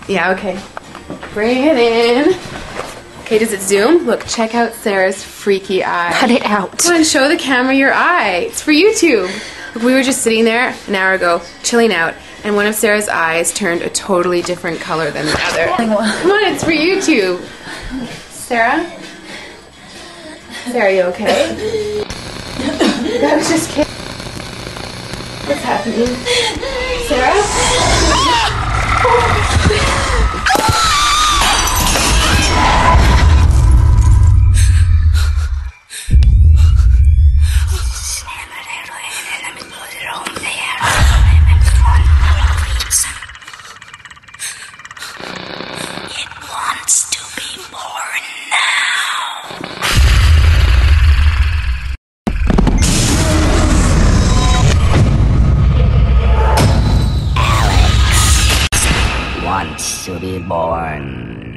Yeah, okay. Bring it in. Okay, does it zoom? Look, check out Sarah's freaky eye. Cut it out. Come on, show the camera your eye. It's for YouTube. Look, we were just sitting there an hour ago, chilling out, and one of Sarah's eyes turned a totally different color than the other. Come on, it's for YouTube. Sarah? Sarah, are you okay? I was just kidding. What's happening? Sarah? It wants to be born now. Alex wants to be born